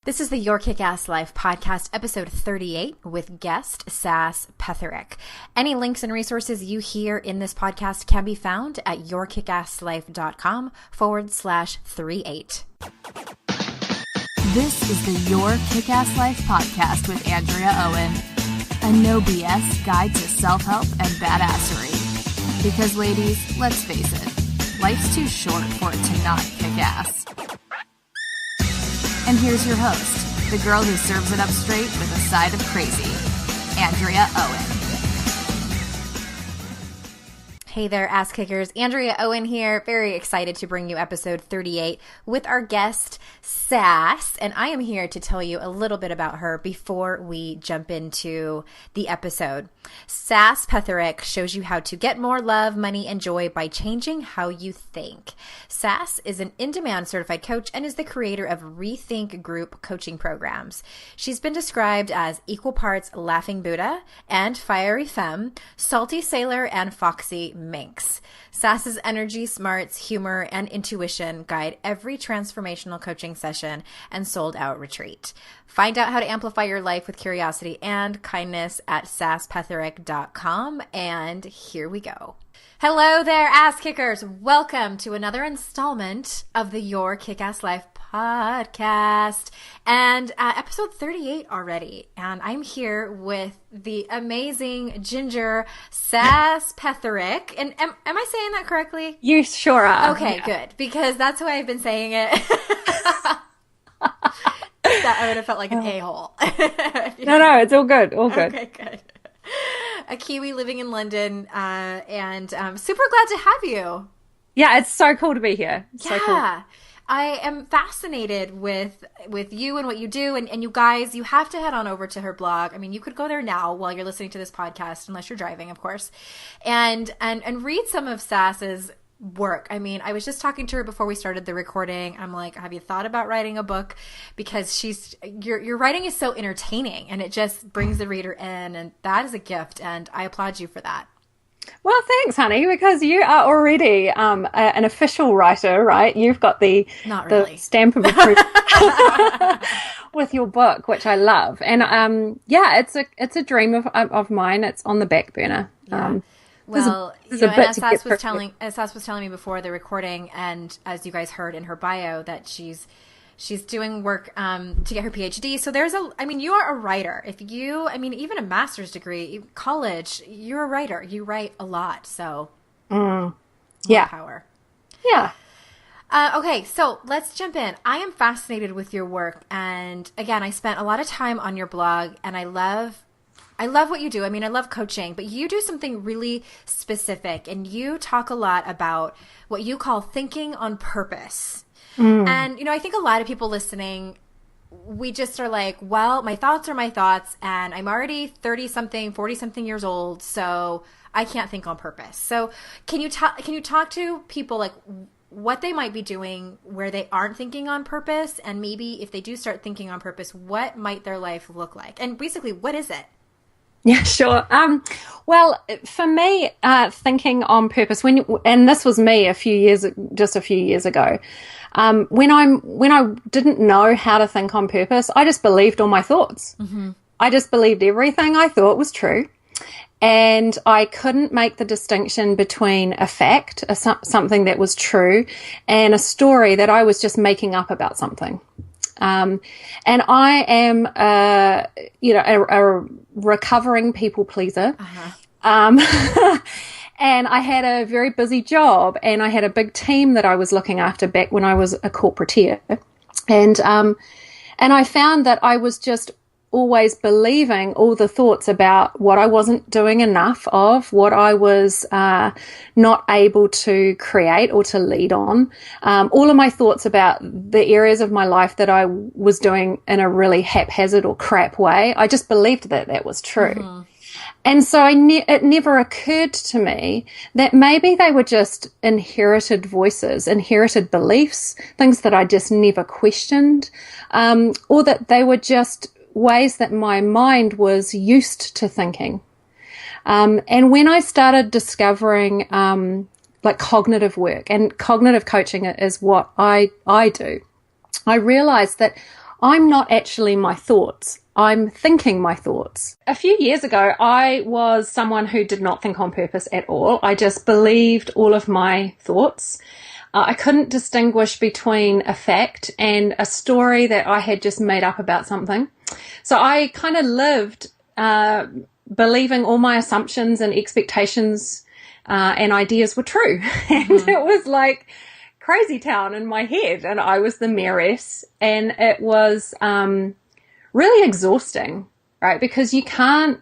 This is the Your Kick-Ass Life podcast, episode 38, with guest Sass Petherick. Any links and resources you hear in this podcast can be found at yourkickasslife.com/38. This is the Your Kick-Ass Life podcast with Andrea Owen, a no BS guide to self-help and badassery. Because ladies, let's face it, life's too short for it to not kick ass. And here's your host, the girl who serves it up straight with a side of crazy, Andrea Owen. Hey there, ass kickers. Andrea Owen here. Very excited to bring you episode 38 with our guest, Sass. And I am here to tell you a little bit about her before we jump into the episode. Sass Petherick shows you how to get more love, money, and joy by changing how you think. Sass is an in-demand certified coach and is the creator of Rethink Group coaching programs. She's been described as equal parts laughing Buddha and fiery femme, salty sailor, and foxy minx. Sass's energy, smarts, humor, and intuition guide every transformational coaching session and sold-out retreat. Find out how to amplify your life with curiosity and kindness at sasspetherick.com. And here we go. Hello there, ass kickers. Welcome to another installment of the Your Kick-Ass Life podcast, and episode 38 already. And I'm here with the amazing ginger Sass Petherick. And am I saying that correctly? You sure are. Okay, good, because that's why I've been saying it. That I would have felt like an a-hole. No, it's all good. All good. Okay, good. A Kiwi living in London, and super glad to have you. Yeah, it's so cool to be here. So cool. I am fascinated with you and what you do, and you guys, you have to head on over to her blog. I mean, you could go there now while you're listening to this podcast, unless you're driving, of course, and read some of Sass's work. I mean, I was just talking to her before we started the recording. I'm like, have you thought about writing a book? Because your writing is so entertaining, and it just brings the reader in, and that is a gift, and I applaud you for that. Well, thanks, honey, because you are already an official writer, right? You've got the stamp of approval with your book, which I love, and it's a dream of mine. It's on the back burner. Yeah. Well, as Sass was telling me before the recording, and as you guys heard in her bio, that she's doing work to get her PhD. So you are a writer. Even a master's degree, college, you're a writer. You write a lot. So, yeah, power. Yeah. Okay, so let's jump in. I am fascinated with your work, and again, I spent a lot of time on your blog, and I love what you do. I mean, I love coaching, but you do something really specific, and you talk a lot about what you call thinking on purpose. And, I think a lot of people listening, we just are like, well, my thoughts are my thoughts, and I'm already 30-something, 40-something years old, so I can't think on purpose. So can you talk to people like what they might be doing where they aren't thinking on purpose, and maybe if they do start thinking on purpose, what might their life look like? And basically, what is it? Yeah, sure. Well, for me, thinking on purpose, and this was me just a few years ago, when I didn't know how to think on purpose, I just believed all my thoughts. Mm-hmm. I just believed everything I thought was true. And I couldn't make the distinction between a fact, something that was true, and a story that I was just making up about something. And I am, a recovering people pleaser. Uh-huh. And I had a very busy job, and I had a big team that I was looking after back when I was a corporateer. And I found that I was just always believing all the thoughts about what I wasn't doing enough of, what I was not able to create or to lead on. All of my thoughts about the areas of my life that I was doing in a really haphazard or crap way, I just believed that was true. Mm-hmm. And so it never occurred to me that maybe they were just inherited voices, inherited beliefs, things that I just never questioned, or that they were just ways that my mind was used to thinking. And when I started discovering like cognitive work, and cognitive coaching is what I do, I realized that I'm not actually my thoughts. I'm thinking my thoughts. A few years ago, I was someone who did not think on purpose at all. I just believed all of my thoughts. I couldn't distinguish between a fact and a story that I had just made up about something. So I kind of lived believing all my assumptions and expectations and ideas were true. And it was like crazy town in my head, and I was the mayoress, and it was really exhausting, right? Because you can't,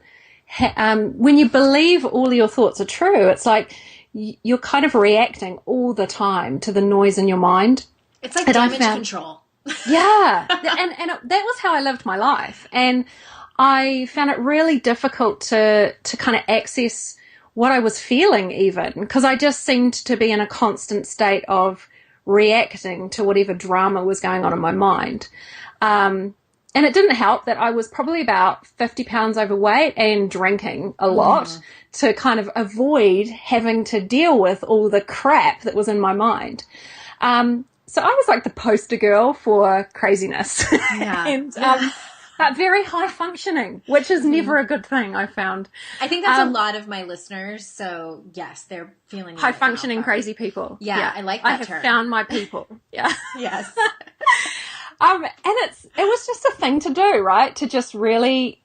when you believe all your thoughts are true, it's like you're kind of reacting all the time to the noise in your mind. It's like damage control. Yeah. That was how I lived my life. And I found it really difficult to kind of access what I was feeling even, because I just seemed to be in a constant state of reacting to whatever drama was going on in my mind. And it didn't help that I was probably about 50 pounds overweight and drinking a lot to kind of avoid having to deal with all the crap that was in my mind. So I was like the poster girl for craziness. Yeah. And but very high functioning, which is never a good thing, I found. I think that's a lot of my listeners. So yes, they're feeling high functioning crazy people. Yeah, I like that term. I have found my people. Yeah. Yes. And it was just a thing to do, right? To just really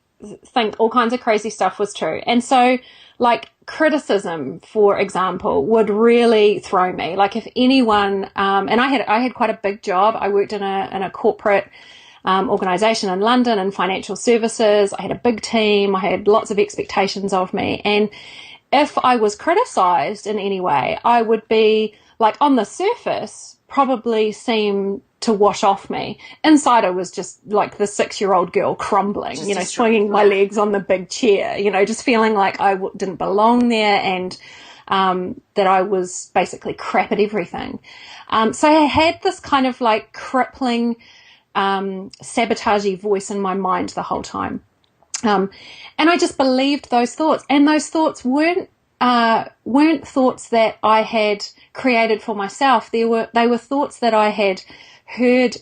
think all kinds of crazy stuff was true. And so, like, criticism, for example, would really throw me. Like, if anyone, and I had quite a big job. I worked in a corporate organization in London in financial services. I had a big team. I had lots of expectations of me. And if I was criticized in any way, I would be, like, on the surface, probably seem to wash off me. Inside, I was just like the 6-year-old girl crumbling, swinging my legs on the big chair, just feeling like I didn't belong there, and that I was basically crap at everything. So I had this kind of like crippling, sabotagey voice in my mind the whole time. And I just believed those thoughts, and those thoughts weren't thoughts that I had created for myself. They were thoughts that I had heard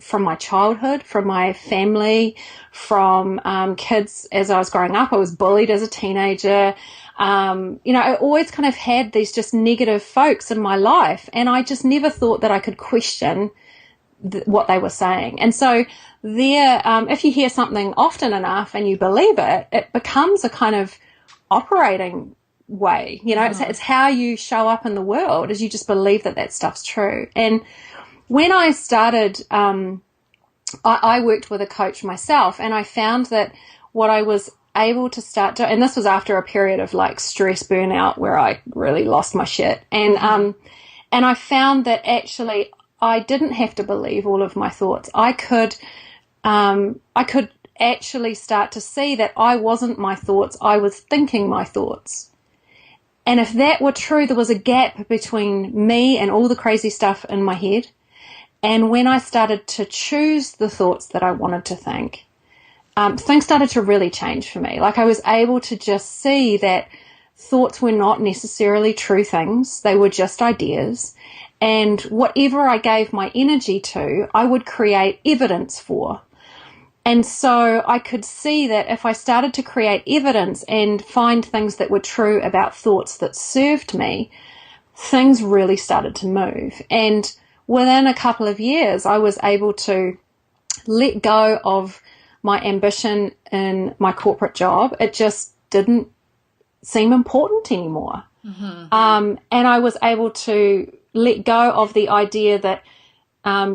from my childhood, from my family, from kids as I was growing up. I was bullied as a teenager. I always kind of had these just negative folks in my life, and I just never thought that I could question what they were saying. And so if you hear something often enough and you believe it, it becomes a kind of operating way. It's how you show up in the world, is you just believe that stuff's true. And when I started, I worked with a coach myself, and I found that what I was able to start doing, and this was after a period of like stress burnout where I really lost my shit. And I found that actually I didn't have to believe all of my thoughts. I could actually start to see that I wasn't my thoughts. I was thinking my thoughts. And if that were true, there was a gap between me and all the crazy stuff in my head. And when I started to choose the thoughts that I wanted to think, things started to really change for me. Like, I was able to just see that thoughts were not necessarily true things. They were just ideas. And whatever I gave my energy to, I would create evidence for. And so I could see that if I started to create evidence and find things that were true about thoughts that served me, things really started to move. And within a couple of years, I was able to let go of my ambition in my corporate job. It just didn't seem important anymore. And I was able to let go of the idea that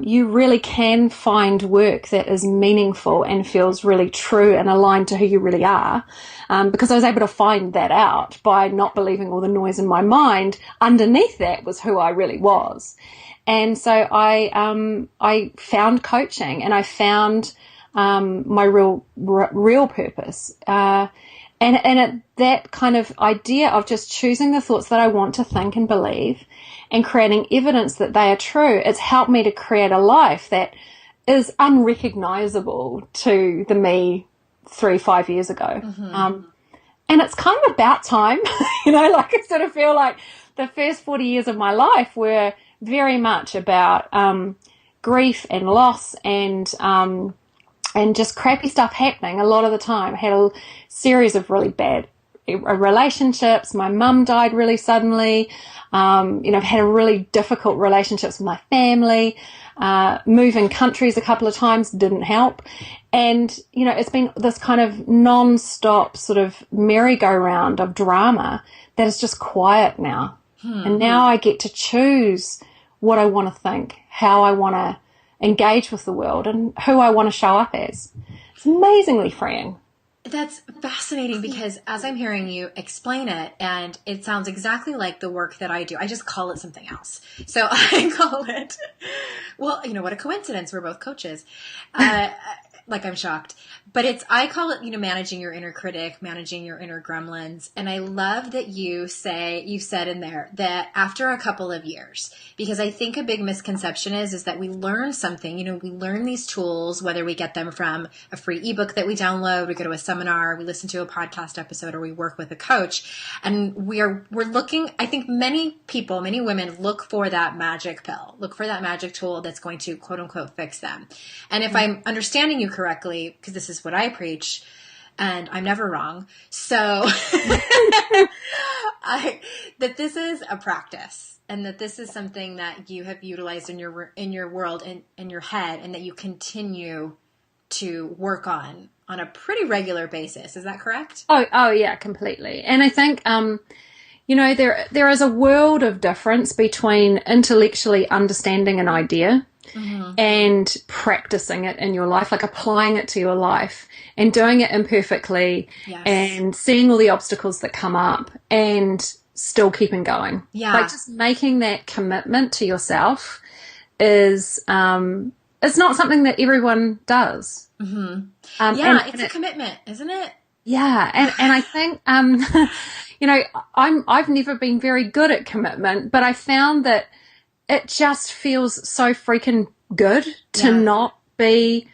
you really can find work that is meaningful and feels really true and aligned to who you really are, because I was able to find that out by not believing all the noise in my mind. Underneath that was who I really was. And so I found coaching, and I found my real purpose. And that kind of idea of just choosing the thoughts that I want to think and believe and creating evidence that they are true, it's helped me to create a life that is unrecognizable to the me 3-5 years ago. And it's kind of about time, like I sort of feel like the first 40 years of my life were very much about grief and loss and just crappy stuff happening a lot of the time. I had a series of really bad relationships. My mum died really suddenly. I've had a really difficult relationships with my family. Moving countries a couple of times didn't help. And, it's been this kind of non-stop sort of merry-go-round of drama that is just quiet now. And now I get to choose what I want to think, how I want to engage with the world, and who I want to show up as. It's amazingly freeing. That's fascinating because as I'm hearing you explain it, and it sounds exactly like the work that I do. I just call it something else. So I call it, well, what a coincidence. We're both coaches. Like I'm shocked. But I call it, managing your inner critic, managing your inner gremlins. And I love that you said in there that after a couple of years, because I think a big misconception is that we learn something, we learn these tools, whether we get them from a free ebook that we download, we go to a seminar, we listen to a podcast episode, or we work with a coach. And we're looking, I think many women look for that magic pill, look for that magic tool that's going to quote unquote fix them. And if I'm understanding you correctly, because this is what I preach, and I'm never wrong. So that this is a practice, and that this is something that you have utilized in your world and in your head, and that you continue to work on a pretty regular basis. Is that correct? Oh yeah, completely. And I think there is a world of difference between intellectually understanding an idea and practicing it in your life, like applying it to your life and doing it imperfectly and seeing all the obstacles that come up and still keeping going. Yeah. Like just making that commitment to yourself is, it's not something that everyone does. Mm-hmm. It's a commitment, isn't it? Yeah. And I think, I've never been very good at commitment, but I found that it just feels so freaking good to not be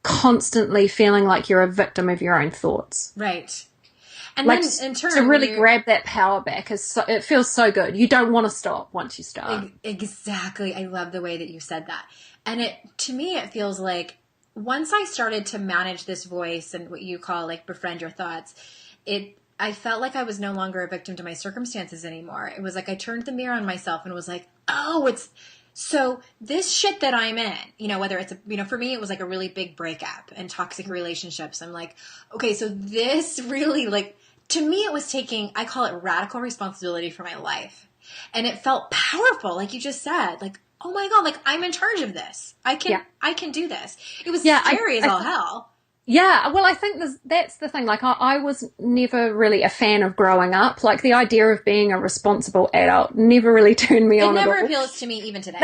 constantly feeling like you're a victim of your own thoughts. Right. And like then in turn, to really grab that power back, it feels so good. You don't want to stop once you start. Exactly. I love the way that you said that. And to me, it feels like once I started to manage this voice and what you call like befriend your thoughts, I felt like I was no longer a victim to my circumstances anymore. It was like I turned the mirror on myself and was like, oh, so this shit that I'm in, whether it's, for me, it was like a really big breakup and toxic relationships. I'm like, okay, so this really to me, it was taking, I call it radical responsibility for my life. And it felt powerful. Like you just said, like, oh my God, like I'm in charge of this. I can do this. It was scary as all hell. Yeah, well, I think that's the thing. Like, I was never really a fan of growing up. Like, the idea of being a responsible adult never really turned me on at all. It never appeals to me even today.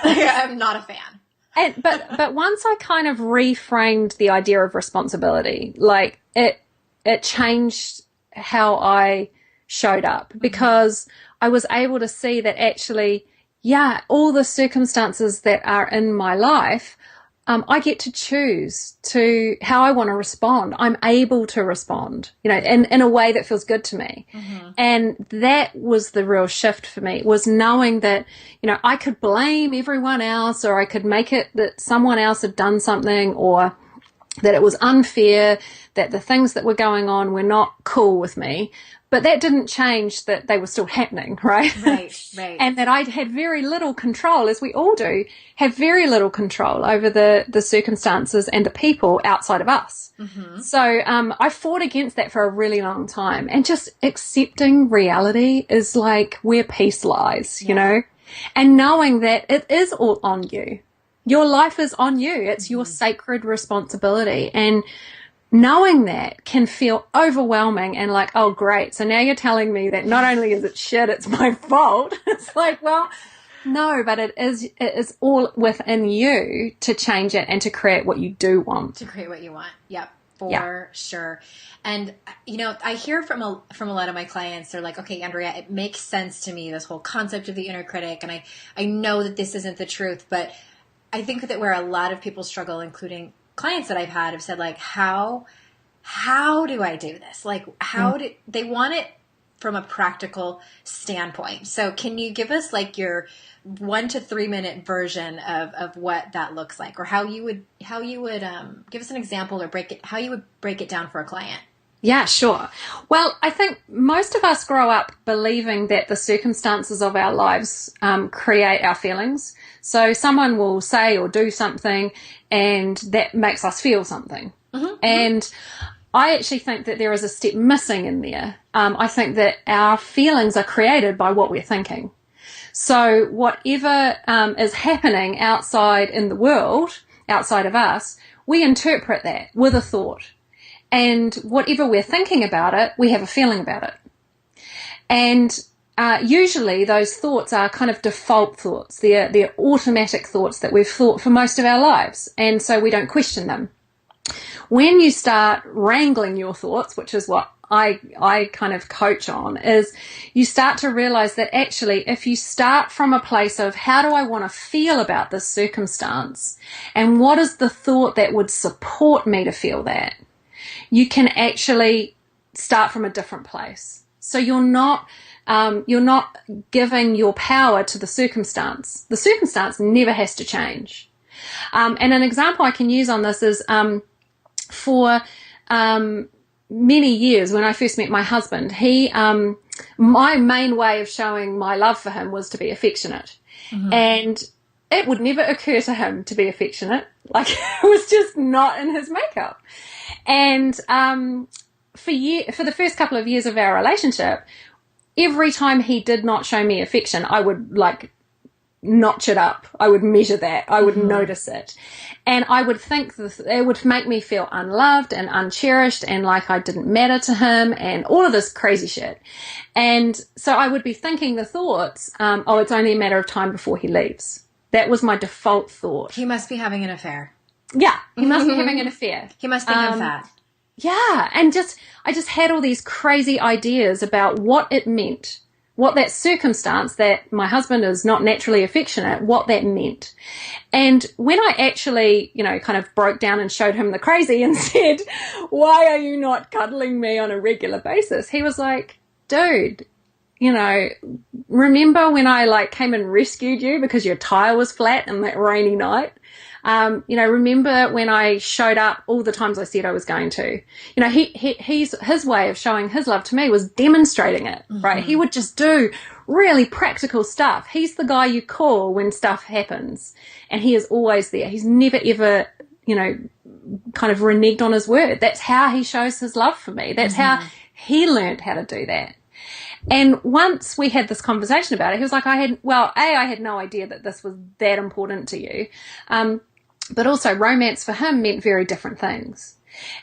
I'm not a fan. But once I kind of reframed the idea of responsibility, like, it changed how I showed up because I was able to see that actually, all the circumstances that are in my life, I get to choose how I want to respond. I'm able to respond, in a way that feels good to me. Mm-hmm. And that was the real shift for me, was knowing that, I could blame everyone else, or I could make it that someone else had done something, or that it was unfair, that the things that were going on were not cool with me. But that didn't change that they were still happening, right? Right. And that I had very little control, as we all do, have very little control over the circumstances and the people outside of us. Mm-hmm. So I fought against that for a really long time. And just accepting reality is like where peace lies, and knowing that it is all on you. Your life is on you. It's your sacred responsibility. And knowing that can feel overwhelming and like, oh, great. So now you're telling me that not only is it shit, it's my fault. It's like, well, no, but it is all within you to change it and to create what you do want. To create what you want. Yep. For sure. And, I hear from a lot of my clients, they're like, okay, Andrea, it makes sense to me, this whole concept of the inner critic. And I know that this isn't the truth, but I think that where a lot of people struggle, including clients that I've had, have said like, how do I do this? Like, how do they want it from a practical standpoint. So can you give us like your 1 to 3 minute version of what that looks like, or how you would give us an example, or how you would break it down for a client? Yeah, sure. Well, I think most of us grow up believing that the circumstances of our lives create our feelings. So someone will say or do something and that makes us feel something. Mm-hmm. And I actually think that there is a step missing in there. I think that our feelings are created by what we're thinking. So whatever is happening outside in the world, outside of us, we interpret that with a thought. And whatever we're thinking about it, we have a feeling about it. And usually those thoughts are kind of default thoughts. They're automatic thoughts that we've thought for most of our lives. And so we don't question them. When you start wrangling your thoughts, which is what I kind of coach on, is you start to realize that actually if you start from a place of how do I want to feel about this circumstance and what is the thought that would support me to feel that, you can actually start from a different place. So you're not giving your power to the circumstance. The circumstance never has to change. And an example I can use on this is for many years when I first met my husband, my main way of showing my love for him was to be affectionate. Mm-hmm. And it would never occur to him to be affectionate. Like, it was just not in his makeup. And for the first couple of years of our relationship, every time he did not show me affection, I would like notch it up. I would measure that. I would notice it. And I would think it would make me feel unloved and uncherished and like I didn't matter to him and all of this crazy shit. And so I would be thinking the thoughts, it's only a matter of time before he leaves. That was my default thought. He must be having an affair. Yeah, he must be having an affair. He must think I'm fat. Yeah, and I just had all these crazy ideas about what it meant, what that circumstance that my husband is not naturally affectionate, what that meant. And when I actually, kind of broke down and showed him the crazy and said, why are you not cuddling me on a regular basis? He was like, dude, remember when I came and rescued you because your tire was flat on that rainy night? Remember when I showed up all the times I said I was going to? His way of showing his love to me was demonstrating it, right? He would just do really practical stuff. He's the guy you call when stuff happens, and he is always there. He's never ever, kind of reneged on his word. That's how he shows his love for me. That's how he learned how to do that. And once we had this conversation about it, he was like, I had no idea that this was that important to you. But also romance for him meant very different things.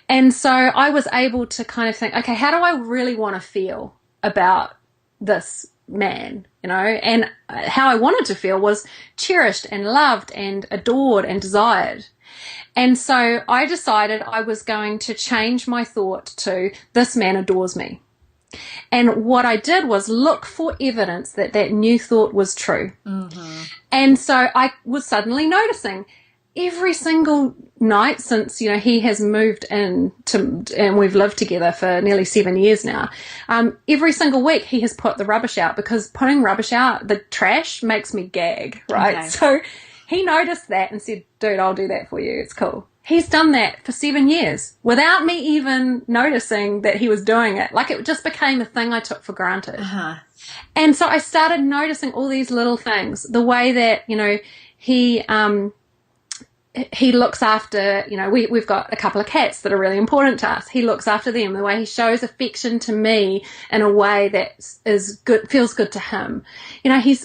And so I was able to kind of think, okay, how do I really want to feel about this man, and how I wanted to feel was cherished and loved and adored and desired. And so I decided I was going to change my thought to this man adores me. And what I did was look for evidence that that new thought was true. Mm-hmm. And so I was suddenly noticing every single night since, he has moved in and we've lived together for nearly 7 years now. Every single week he has put the rubbish out, because putting rubbish out, the trash, makes me gag, right? Okay. So he noticed that and said, dude, I'll do that for you. It's cool. He's done that for 7 years without me even noticing that he was doing it. Like, it just became a thing I took for granted. Uh-huh. And so I started noticing all these little things, the way that, he looks after, we've got a couple of cats that are really important to us. He looks after them, the way he shows affection to me in a way that is good, feels good to him.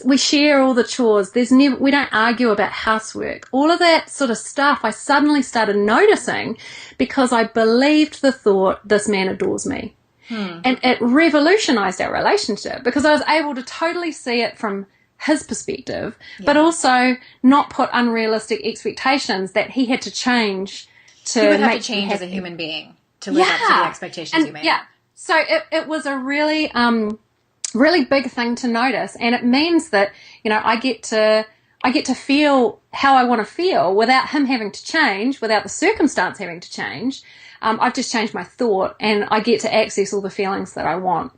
We share all the chores. We don't argue about housework. All of that sort of stuff I suddenly started noticing because I believed the thought, this man adores me. And it revolutionized our relationship because I was able to totally see it from his perspective, but also not put unrealistic expectations that he had to change to he would have to change as a human being to live up to the expectations you made. Yeah. So it was a really, really big thing to notice. And it means that, I get to feel how I want to feel without him having to change, without the circumstance having to change. I've just changed my thought and I get to access all the feelings that I want.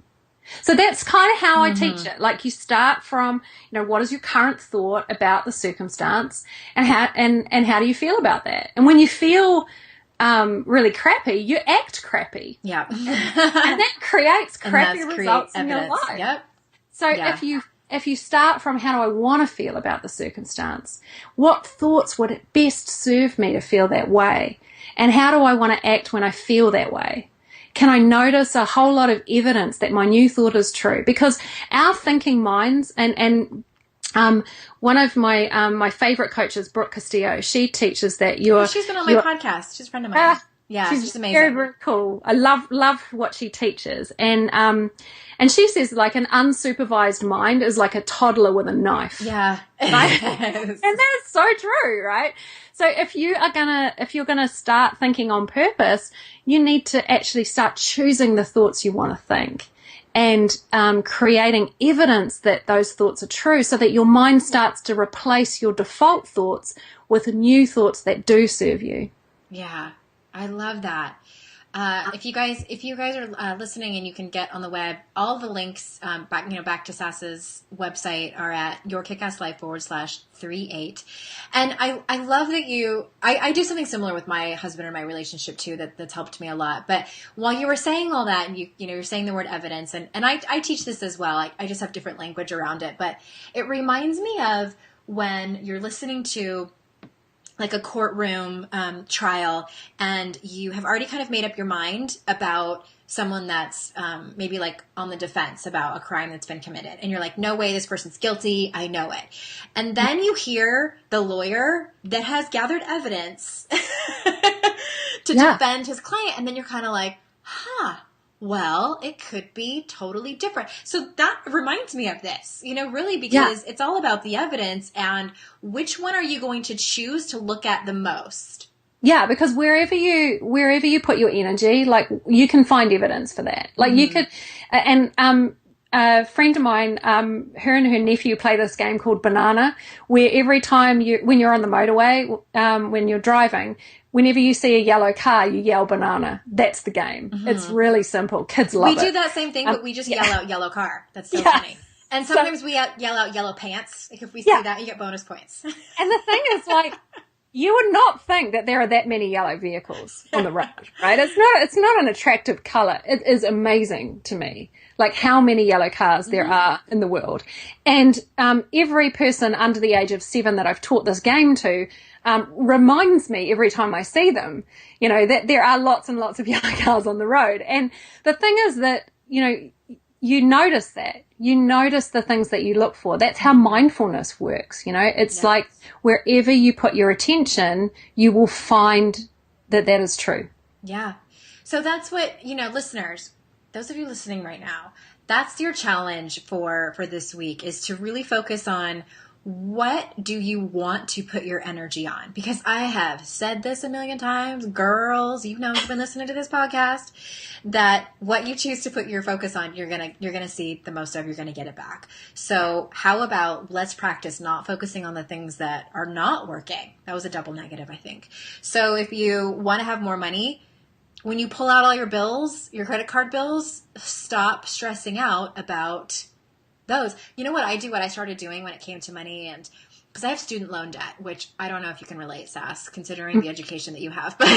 So that's kind of how I teach it. Like, you start from, what is your current thought about the circumstance, and how do you feel about that? And when you feel really crappy, you act crappy. Yeah. and that creates crappy results in your life. Yep. So if you start from, how do I want to feel about the circumstance? What thoughts would it best serve me to feel that way? And how do I want to act when I feel that way? Can I notice a whole lot of evidence that my new thought is true? Because our thinking minds, and one of my favorite coaches, Brooke Castillo, she teaches that she's been on my podcast. She's a friend of mine. She's just amazing. Very, very cool. I love what she teaches. And she says, like, an unsupervised mind is like a toddler with a knife. Yeah. Right? And that's so true, right? So if you're gonna start thinking on purpose, you need to actually start choosing the thoughts you want to think, and creating evidence that those thoughts are true, so that your mind starts to replace your default thoughts with new thoughts that do serve you. Yeah, I love that. If you guys are listening and you can get on the web, all the links back to Sass's website are at yourkickasslife.com/38. And I love that I do something similar with my husband and my relationship too, that's helped me a lot. But while you were saying all that, and you're saying the word evidence, and I teach this as well. I just have different language around it, but it reminds me of when you're listening to like a courtroom trial, and you have already kind of made up your mind about someone that's maybe like on the defense about a crime that's been committed. And you're like, no way, this person's guilty. I know it. And then you hear the lawyer that has gathered evidence to defend his client. And then you're kind of like, well, it could be totally different. So that reminds me of this, really, because it's all about the evidence, and which one are you going to choose to look at the most? Yeah, because wherever you put your energy, like, you can find evidence for that. Like, you could, and a friend of mine, her and her nephew play this game called Banana, where every time when you're on the motorway, when you're driving, whenever you see a yellow car, you yell banana. That's the game. It's really simple. Kids love it. We do that same thing, but we just yell out yellow car. That's so funny. And sometimes we yell out yellow pants. Like, if we see that, you get bonus points. And the thing is, like, you would not think that there are that many yellow vehicles on the road, right? It's not an attractive color. It is amazing to me, like, how many yellow cars there are in the world. And every person under the age of 7 that I've taught this game to reminds me every time I see them, that there are lots and lots of yellow cars on the road. And the thing is that, you notice that. You notice the things that you look for. That's how mindfulness works, It's like, wherever you put your attention, you will find that is true. Yeah. So that's what, listeners, those of you listening right now, that's your challenge for this week, is to really focus on, what do you want to put your energy on? Because I have said this a million times, girls, you've been listening to this podcast, that what you choose to put your focus on, you're gonna see the most of, you're gonna get it back. So how about, let's practice not focusing on the things that are not working. That was a double negative, I think. So if you want to have more money, when you pull out all your bills, your credit card bills, stop stressing out about those. You know what I started doing when it came to money, and because I have student loan debt, which I don't know if you can relate, Sass, considering the education that you have, but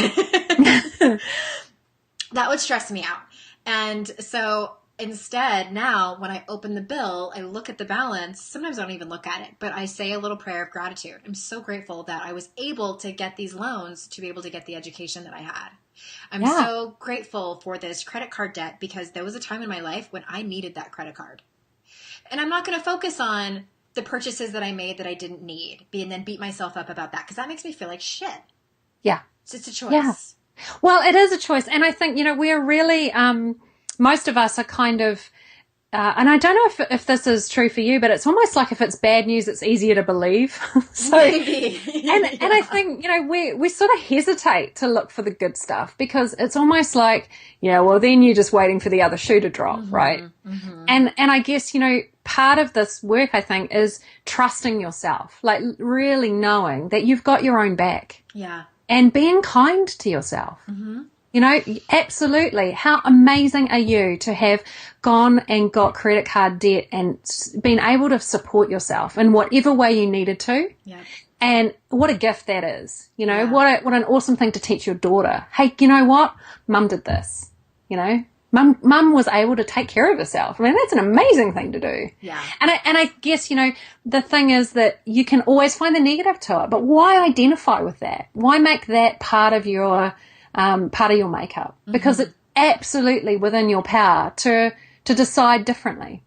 that would stress me out. And so instead, now when I open the bill, I look at the balance. Sometimes I don't even look at it, but I say a little prayer of gratitude. I'm so grateful that I was able to get these loans to be able to get the education that I had. I'm so grateful for this credit card debt, because there was a time in my life when I needed that credit card. And I'm not going to focus on the purchases that I made that I didn't need, and then beat myself up about that, because that makes me feel like shit. Yeah. It's just a choice. Yeah. Well, it is a choice. And I think, we're really, most of us are kind of, and I don't know if this is true for you, but it's almost like if it's bad news, it's easier to believe. So, maybe. and I think, we sort of hesitate to look for the good stuff, because it's almost like, well, then you're just waiting for the other shoe to drop, right? Mm-hmm. And I guess, part of this work, I think, is trusting yourself, like really knowing that you've got your own back. Yeah. And being kind to yourself. Mm-hmm. You know, absolutely. How amazing are you to have gone and got credit card debt and been able to support yourself in whatever way you needed to? Yeah. And what a gift that is. You know, what an awesome thing to teach your daughter. Hey, you know what? Mum did this. You know, mum was able to take care of herself. I mean, that's an amazing thing to do. Yeah. And I guess, you know, the thing is that you can always find the negative to it, but why identify with that? Why make that part of your makeup? Because it's absolutely within your power to decide differently.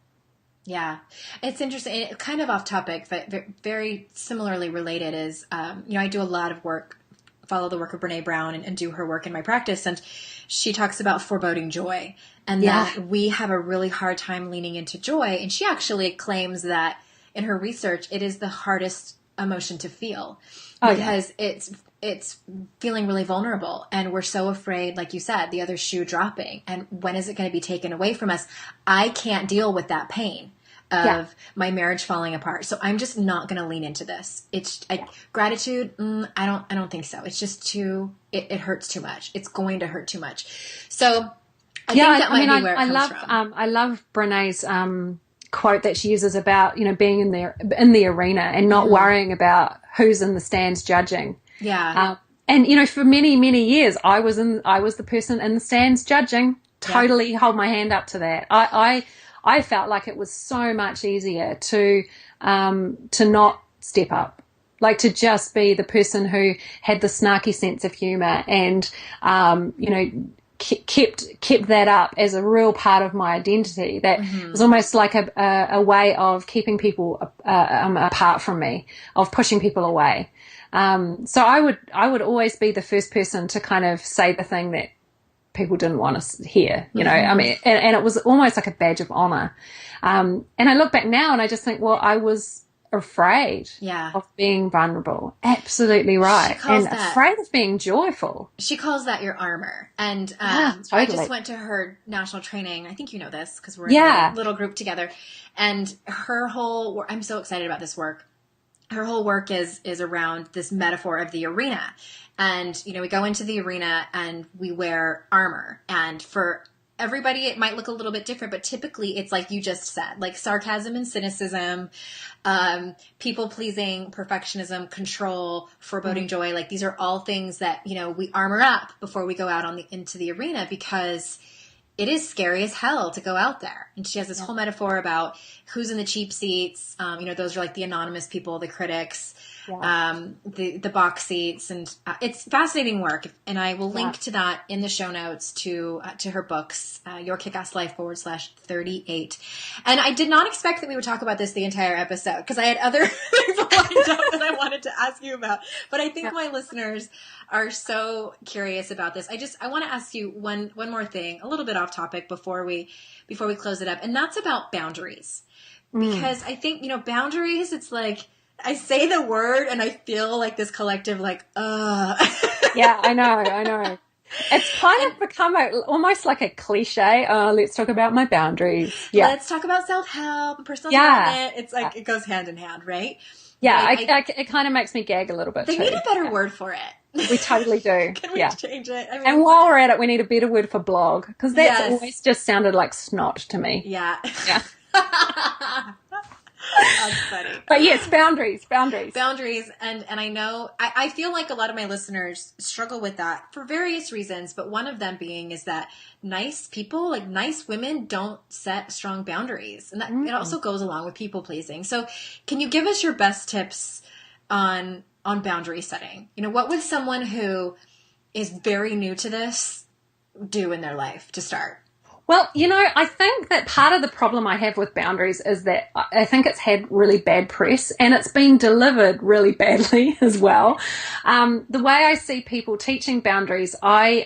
Yeah, it's interesting. It's kind of off topic, but very similarly related is, you know, I do a lot of work, follow the work of Brene Brown and do her work in my practice. And she talks about foreboding joy and that we have a really hard time leaning into joy. And she actually claims that in her research, it is the hardest emotion to feel because it's feeling really vulnerable. And we're so afraid, like you said, the other shoe dropping. And when is it going to be taken away from us? I can't deal with that pain of my marriage falling apart. So I'm just not going to lean into this. It's gratitude. I don't think so. It's just it hurts too much. It's going to hurt too much. So I think that might be where it comes from. I love Brene's, quote that she uses about, you know, being in the arena and not worrying about who's in the stands judging. Yeah. And, you know, for many, many years, I was the person in the stands judging. Totally hold my hand up to that. I felt like it was so much easier to not step up, like to just be the person who had the snarky sense of humor and, you know, kept that up as a real part of my identity. That was almost like a way of keeping people apart from me, of pushing people away. So I would always be the first person to kind of say the thing that people didn't want to hear, you know. I mean, and it was almost like a badge of honor. And I look back now and I just think, well, I was afraid of being vulnerable. Absolutely right. And afraid of being joyful. She calls that your armor. And totally. I just went to her national training. I think you know this because we're in a little group together. And her whole, I'm so excited about this work. Her whole work is around this metaphor of the arena. And, you know, we go into the arena and we wear armor. And for everybody, it might look a little bit different, but typically it's like you just said, like sarcasm and cynicism, people pleasing, perfectionism, control, foreboding joy. Like these are all things that, you know, we armor up before we go out into the arena because it is scary as hell to go out there. And she has this whole metaphor about who's in the cheap seats. You know, those are like the anonymous people, the critics, the box seats. And it's fascinating work. And I will link to that in the show notes to her books, Your Kick-Ass Life /38. And I did not expect that we would talk about this the entire episode because I had other things lined up that I wanted to ask you about. But I think my listeners are so curious about this. I want to ask you one more thing, a little bit off topic before we close it up. And that's about boundaries. Because I think, you know, boundaries, it's like, I say the word and I feel like this collective, like, Yeah, I know. It's kind of become almost like a cliche. Let's talk about my boundaries. Yeah. Let's talk about self-help, personal development. It's like, it goes hand in hand, right? Yeah, it kind of makes me gag a little bit They too. need a better word for it. We totally do. Can we change it? I mean, and while we're at it, we need a better word for blog because that's always just sounded like snot to me. Yeah. That's funny. But yes, boundaries. And I know, I feel like a lot of my listeners struggle with that for various reasons, but one of them being is that nice people, like nice women, don't set strong boundaries. And that it also goes along with people pleasing. So can you give us your best tips on boundary setting? You know, what would someone who is very new to this do in their life to start? Well, you know, I think that part of the problem I have with boundaries is that I think it's had really bad press and it's been delivered really badly as well. The way I see people teaching boundaries, I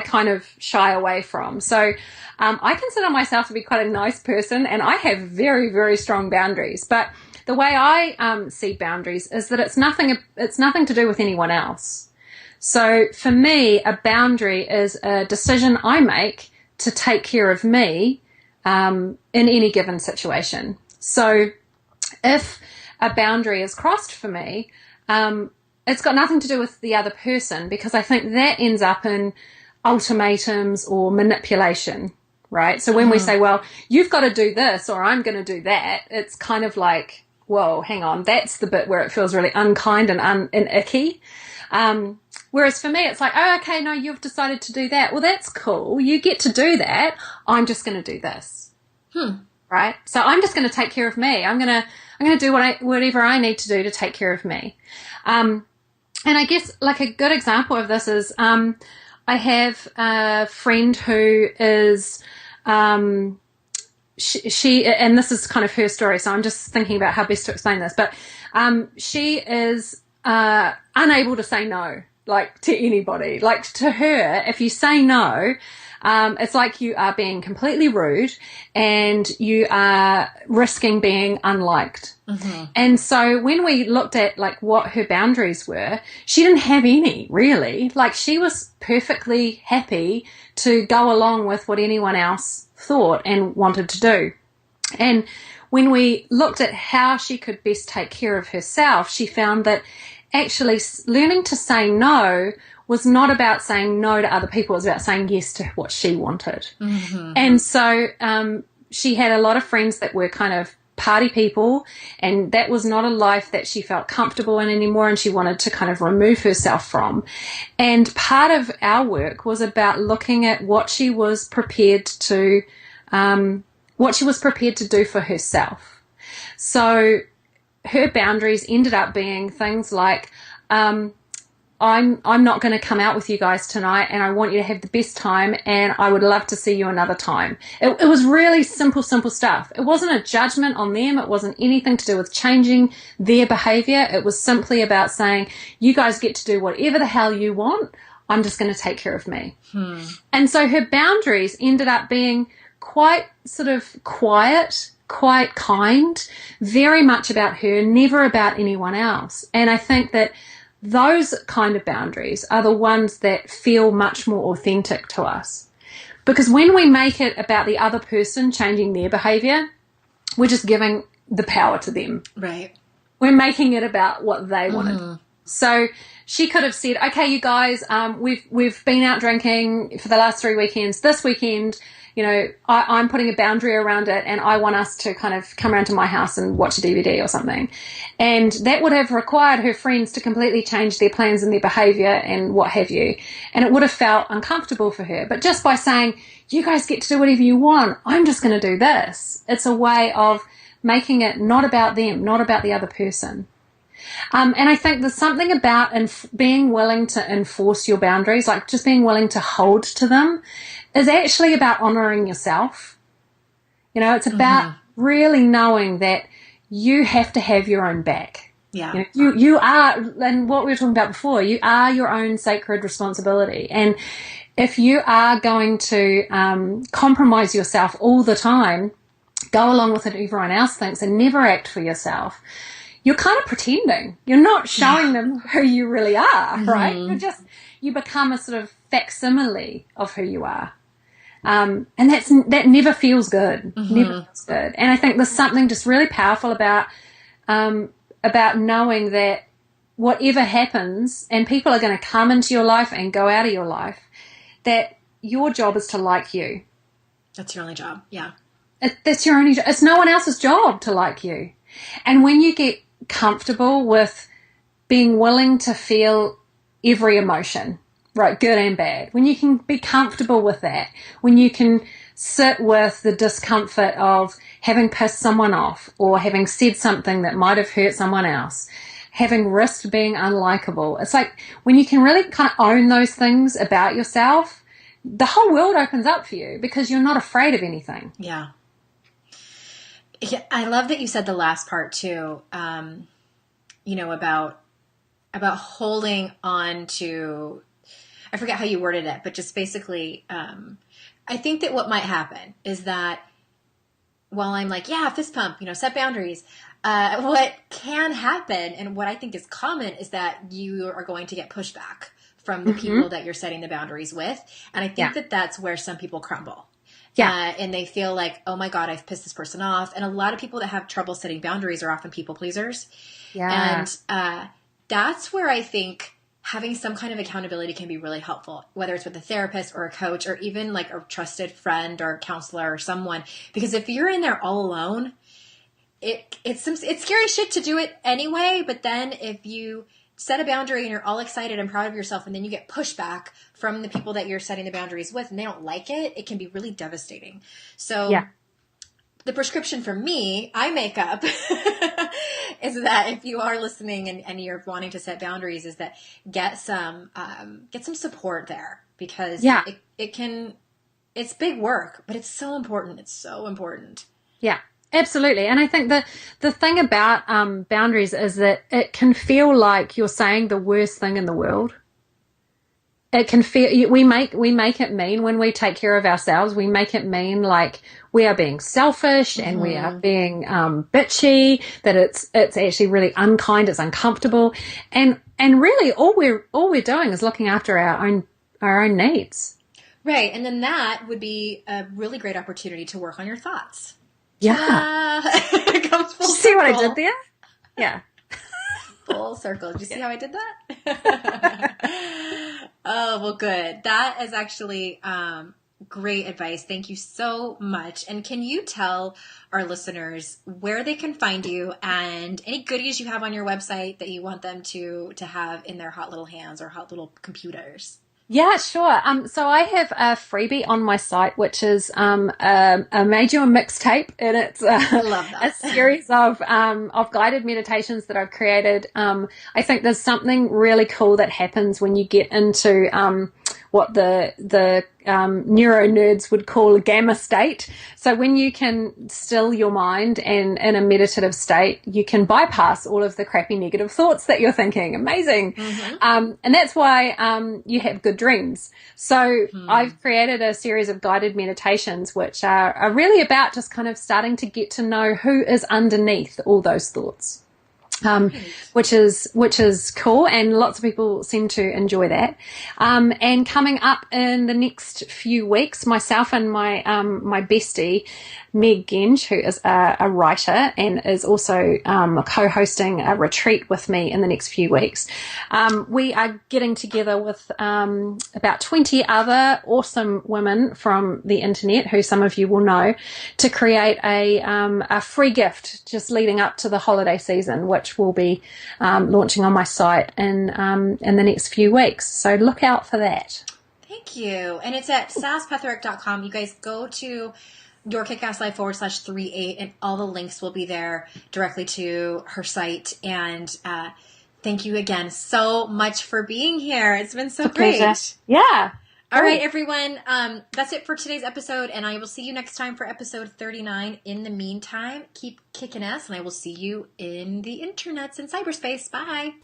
kind of shy away from. So I consider myself to be quite a nice person and I have very, very strong boundaries. But the way I see boundaries is that it's nothing to do with anyone else. So for me, a boundary is a decision I make to take care of me in any given situation. So if a boundary is crossed for me, it's got nothing to do with the other person because I think that ends up in ultimatums or manipulation, right? So when we say, well, you've got to do this or I'm going to do that, it's kind of like, whoa, hang on, that's the bit where it feels really unkind and icky. Whereas for me, it's like, oh, okay, no, you've decided to do that. Well, that's cool. You get to do that. I'm just going to do this. Right? So I'm just going to take care of me. I'm going to do whatever I need to do to take care of me. And I guess like a good example of this is, I have a friend who is, she, and this is kind of her story, so I'm just thinking about how best to explain this, but she is unable to say no, like, to anybody. Like, to her, if you say no, it's like you are being completely rude and you are risking being unliked. And so when we looked at like what her boundaries were, she didn't have any, really. Like, she was perfectly happy to go along with what anyone else thought and wanted to do. And when we looked at how she could best take care of herself, she found that actually learning to say no was not about saying no to other people. It was about saying yes to what she wanted. And so she had a lot of friends that were kind of party people, and that was not a life that she felt comfortable in anymore, and she wanted to kind of remove herself from. And part of our work was about looking at what she was prepared to do for herself. So her boundaries ended up being things like, I'm not going to come out with you guys tonight, and I want you to have the best time, and I would love to see you another time. It was really simple stuff. It wasn't a judgment on them. It wasn't anything to do with changing their behavior. It was simply about saying, you guys get to do whatever the hell you want. I'm just going to take care of me. And so her boundaries ended up being quite sort of quiet, quite kind, very much about her, never about anyone else. And I think that those kind of boundaries are the ones that feel much more authentic to us. Because when we make it about the other person changing their behavior, we're just giving the power to them. Right. We're making it about what they wanted. So she could have said, okay, you guys, we've been out drinking for the last 3 weekends. This weekend, you know, I'm putting a boundary around it, and I want us to kind of come around to my house and watch a DVD or something. And that would have required her friends to completely change their plans and their behavior and what have you. And it would have felt uncomfortable for her. But just by saying, you guys get to do whatever you want, I'm just going to do this. It's a way of making it not about them, not about the other person. And I think there's something about being willing to enforce your boundaries, like just being willing to hold to them, is actually about honoring yourself. You know, it's about really knowing that you have to have your own back. Yeah. You know, you are, and what we were talking about before, you are your own sacred responsibility. And if you are going to compromise yourself all the time, go along with what everyone else thinks and never act for yourself, you're kind of pretending. You're not showing them who you really are, right? You become a sort of facsimile of who you are. And that never feels good. Never feels good. And I think there's something just really powerful about knowing that whatever happens, and people are going to come into your life and go out of your life, that your job is to like you. That's your only job. Yeah. That's your only job. It's no one else's job to like you. And when you get comfortable with being willing to feel every emotion, right, good and bad, when you can be comfortable with that, when you can sit with the discomfort of having pissed someone off or having said something that might have hurt someone else, having risked being unlikable, it's like when you can really kind of own those things about yourself, the whole world opens up for you because you're not afraid of anything. Yeah. Yeah, I love that you said the last part too, you know, about holding on to, I forget how you worded it, but just basically, I think that what might happen is that while I'm like, yeah, fist pump, you know, set boundaries, what can happen and what I think is common is that you are going to get pushback from the people that you're setting the boundaries with. And I think that that's where some people crumble. Yeah. And they feel like, oh my God, I've pissed this person off. And a lot of people that have trouble setting boundaries are often people pleasers. Yeah. And that's where I think having some kind of accountability can be really helpful, whether it's with a therapist or a coach or even like a trusted friend or counselor or someone. Because if you're in there all alone, it's scary shit to do it anyway. But then if you set a boundary and you're all excited and proud of yourself, and then you get pushback from the people that you're setting the boundaries with and they don't like it, it can be really devastating. So the prescription for me, I make up, is that if you are listening and you're wanting to set boundaries, is that get some support there, because it's big work, but it's so important. It's so important. Yeah. Absolutely. And I think the thing about boundaries is that it can feel like you're saying the worst thing in the world. It can feel, we make it mean when we take care of ourselves, we make it mean like we are being selfish and we are being bitchy, that it's actually really unkind, it's uncomfortable. And really all we're doing is looking after our own needs. Right. And then that would be a really great opportunity to work on your thoughts. Yeah. It comes full circle. See what I did there? Yeah. Full circle. Did you see how I did that? Oh, well, good. That is actually great advice. Thank you so much. And can you tell our listeners where they can find you and any goodies you have on your website that you want them to have in their hot little hands or hot little computers? Yeah, sure. So I have a freebie on my site, which is a made you a mixtape, and it's I love that. a series of guided meditations that I've created. I think there's something really cool that happens when you get into what the neuro nerds would call a gamma state. So when you can still your mind and in a meditative state, you can bypass all of the crappy negative thoughts that you're thinking. Amazing. And that's why you have good dreams. So I've created a series of guided meditations which are really about just kind of starting to get to know who is underneath all those thoughts. Which is cool, and lots of people seem to enjoy that. And coming up in the next few weeks, myself and my bestie Meg Genge, who is a writer and is also co-hosting a retreat with me in the next few weeks, we are getting together with about 20 other awesome women from the internet, who some of you will know, to create a free gift just leading up to the holiday season, which will be launching on my site in the next few weeks. So look out for that. Thank you. And it's at saspetherick.com. You guys go to yourkickasslife /38 and all the links will be there directly to her site. And thank you again so much for being here. It's been so great. Pleasure. Yeah. All right, everyone. That's it for today's episode, and I will see you next time for episode 39. In the meantime, keep kicking ass, and I will see you in the internets and cyberspace. Bye.